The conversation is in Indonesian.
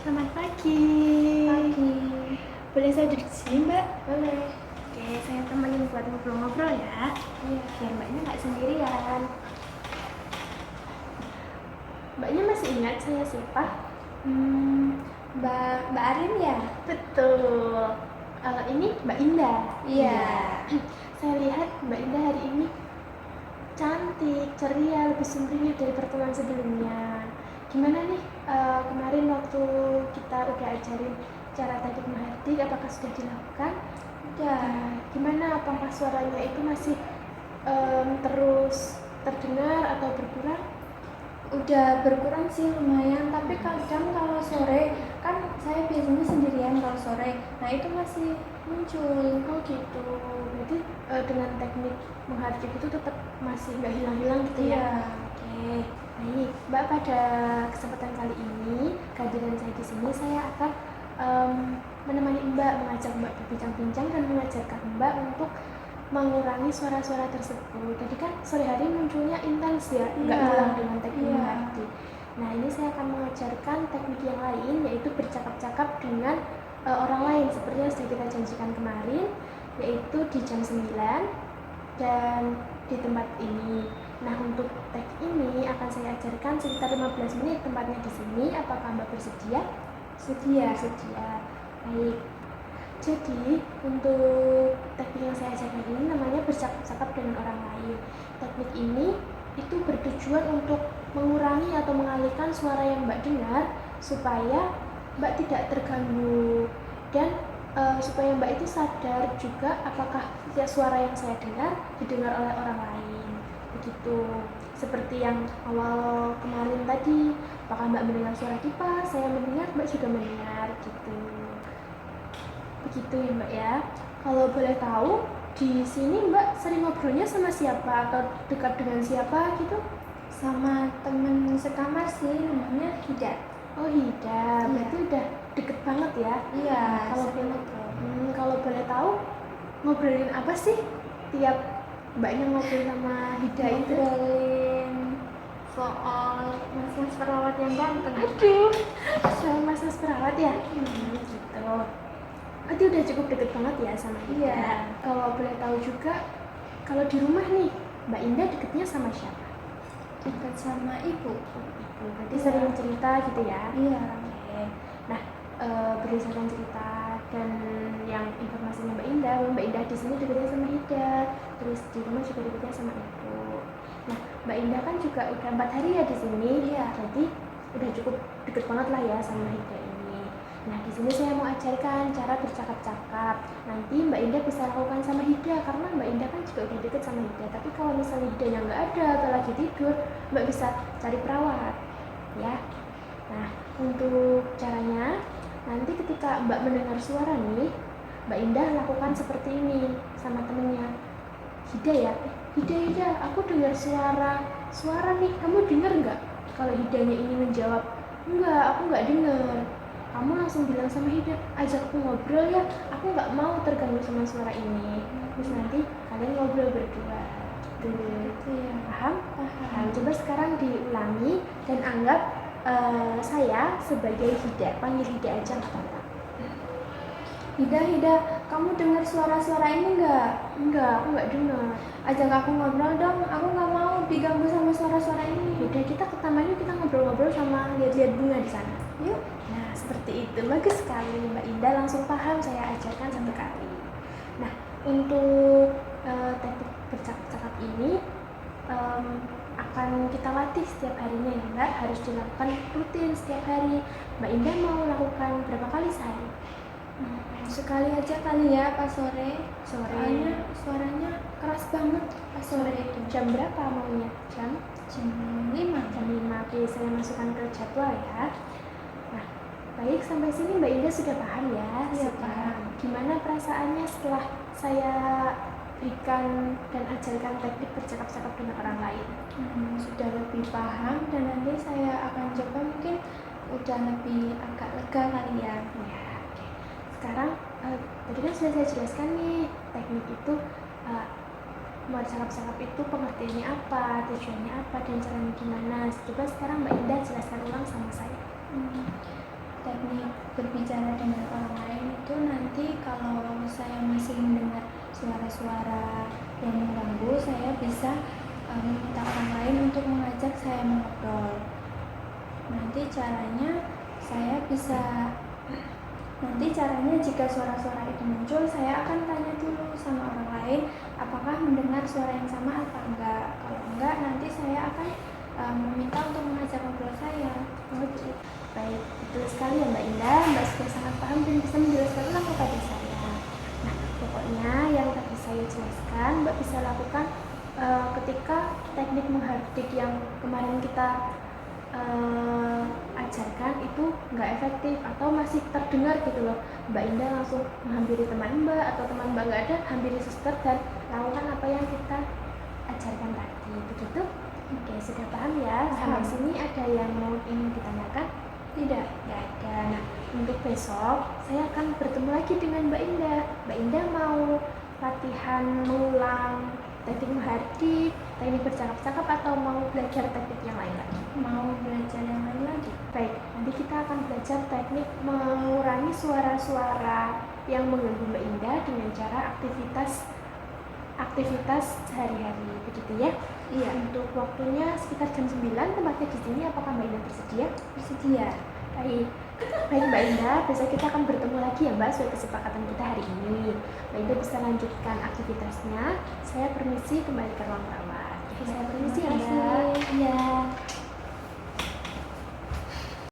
Selamat pagi. Pagi. Boleh saya duduk di sini, Mbak? Boleh. Oke, saya temenin buat ngobrol-ngobrol ya. Iya. Biar Mbaknya nggak sendirian. Mbaknya masih ingat saya siapa? Mbak Arin ya? Betul. Ini Mbak Indah. Iya. Saya lihat Mbak Indah hari ini cantik, ceria, lebih sumringah dari pertemuan sebelumnya. Gimana nih kemarin waktu kita udah ajarin cara teknik mengharding, apakah sudah dilakukan? Udah. Gimana, apakah suaranya itu masih terus terdengar atau berkurang? Udah berkurang sih lumayan, tapi kadang kalau sore kan saya biasanya sendirian kalau sore. Nah, itu masih muncul. Oh gitu. Berarti dengan teknik mengharding itu tetap masih nggak hilang-hilang gitu ya? Iya. Oke, baik. Mbak, pada kesempatan kali ini kehadiran saya di sini, saya akan menemani Mbak, mengajak Mbak berbincang-bincang dan mengajarkan Mbak untuk mengurangi suara-suara tersebut. Tadi kan sore hari munculnya intens ya, nggak ulang dengan teknik mengharding. Nah, ini saya akan mengajarkan teknik yang lain, yaitu bercakap-cakap dengan orang lain seperti yang sudah kita janjikan kemarin, yaitu di jam 9 dan di tempat ini. Nah, untuk teknik ini akan saya ajarkan sekitar 15 menit tempatnya di sini. Apakah Mbak bersedia? Sedia. Baik. Jadi, untuk teknik yang saya ajarkan ini namanya bercakap-cakap dengan orang lain. Teknik ini itu bertujuan untuk mengurangi atau mengalihkan suara yang Mbak dengar supaya Mbak tidak terganggu dan supaya Mbak itu sadar juga apakah suara yang saya dengar didengar oleh orang lain. Begitu. Seperti yang awal kemarin tadi, apakah Mbak mendengar suara kipas, saya mendengar, Mbak juga mendengar gitu. Begitu ya Mbak ya. Kalau boleh tahu, di sini Mbak sering ngobrolnya sama siapa atau dekat dengan siapa gitu? Sama temen sekamar sih, namanya Hida. Oh Hida, berarti udah deket banget ya? Iya. Kalau boleh tahu, ngobrolin apa sih tiap Mbaknya ngobrol sama Hida itu? Ngobrolin soal mas-mas perawat yang ganteng. Aduh, soal mas-mas perawat ya? Gitu. Berarti udah cukup deket banget ya sama Hida. Iya. Kalau boleh tahu juga, kalau di rumah nih, Mbak Indah deketnya sama siapa? Dekat sama ibu. Berarti sering cerita gitu ya? Iya. Oke. Nah, berdasarkan cerita dan yang informasinya Mbak Indah, bahwa Mbak Indah di sini deketnya sama Hida, terus di rumah juga deketnya sama ibu. Nah, Mbak Indah kan juga udah 4 hari ya di sini. Iya. Jadi udah cukup deket banget lah ya sama Hida ini. Nah, di sini saya mau ajarkan cara bercakap-cakap. Nanti Mbak Indah bisa lakukan sama Hida karena Mbak Indah kan juga udah deket sama Hida. Tapi kalau misalnya Hidanya nggak ada atau lagi tidur, Mbak bisa cari perawat, ya. Nah, untuk caranya, nanti ketika Mbak mendengar suara nih, Mbak Indah lakukan seperti ini sama temennya. Hida ya, Hida, aku dengar suara nih, kamu dengar nggak? Kalau Hidanya ini menjawab, enggak, aku nggak dengar. Kamu langsung bilang sama Hida, ajak aku ngobrol ya, aku nggak mau terganggu sama suara ini. Terus nanti kalian ngobrol berdua. Gitu ya. Paham? Coba sekarang diulangi dan anggap saya sebagai Hida. Panggil Hida aja nggak apa-apa. Hida, kamu dengar suara-suara ini nggak? Enggak, aku nggak dengar. Ajak aku ngobrol dong, aku nggak mau diganggu sama suara-suara ini. Udah, kita ke taman yuk, kita ngobrol-ngobrol sama lihat-lihat bunga di sana. Yuk. Nah, seperti itu. Bagus sekali Mbak Indah, langsung paham, saya ajarkan satu kali. Nah, untuk teknik bercakap-cakap ini akan kita latih setiap harinya ya Mbak, harus dilakukan rutin setiap hari. Mbak Indah mau lakukan berapa kali sehari? Sekali aja kali ya pas sore. Sore. Suaranya keras banget pas sore itu. Jam berapa maunya? Jam 5. Jam 5. Oke, saya masukkan ke jadwal ya. Nah, baik, sampai sini Mbak Indah sudah paham ya? Iya, paham. Gimana perasaannya setelah saya berikan dan ajarkan teknik bercakap-cakap dengan orang lain? Sudah lebih paham dan nanti saya akan coba, mungkin udah lebih agak lega kali ya. Ya, oke. Sekarang tadi kan sudah saya jelaskan nih, teknik itu bercakap-cakap itu pengertiannya apa, tujuannya apa, dan caranya gimana. Coba sekarang Mbak Indah jelaskan ulang sama saya. Teknik berbicara dengan orang lain itu nanti kalau saya masih mendengar suara-suara yang mengganggu, saya bisa meminta orang lain untuk mengajak saya mengobrol. Nanti caranya jika suara-suara itu muncul, saya akan tanya dulu sama orang lain apakah mendengar suara yang sama atau enggak. Kalau enggak, nanti saya akan meminta untuk mengajak ngobrol saya. Oke, baik, betul sekali ya Mbak Indah. Mbak sudah sangat paham dan bisa menjelaskan ulang kepada saya. Nah, pokoknya yang tadi saya jelaskan Mbak bisa lakukan ketika teknik menghardik yang kemarin kita ajarkan itu nggak efektif atau masih terdengar gitu loh, Mbak Indah langsung menghampiri teman Mbak atau teman Mbak nggak ada, hampiri suster dan lakukan apa yang kita ajarkan tadi, begitu? Oke, sudah paham ya? Sampai Paham. sini ada yang mau ingin ditanyakan? Tidak. Nggak ada. Nah, untuk besok saya akan bertemu lagi dengan Mbak Indah. Mbak Indah mau latihan mengulang teknik menghardik, teknik bercakap-cakap, atau mau belajar teknik yang lain lagi? Mau belajar yang lain lagi. Baik, nanti kita akan belajar teknik mengurangi suara-suara yang mengganggu Mbak Indah dengan cara aktivitas sehari-hari, begitu ya? Iya. Untuk waktunya sekitar jam 9, tempatnya di sini. Apakah Mbak Indah bersedia? Bersedia. Baik. Baik Mbak Indah, besok kita akan bertemu lagi ya Mbak, sesuai kesepakatan kita hari ini. Mbak Indah bisa lanjutkan aktivitasnya. Saya permisi kembali ke ruang rawat. Saya permisi ya Mbak. Iya.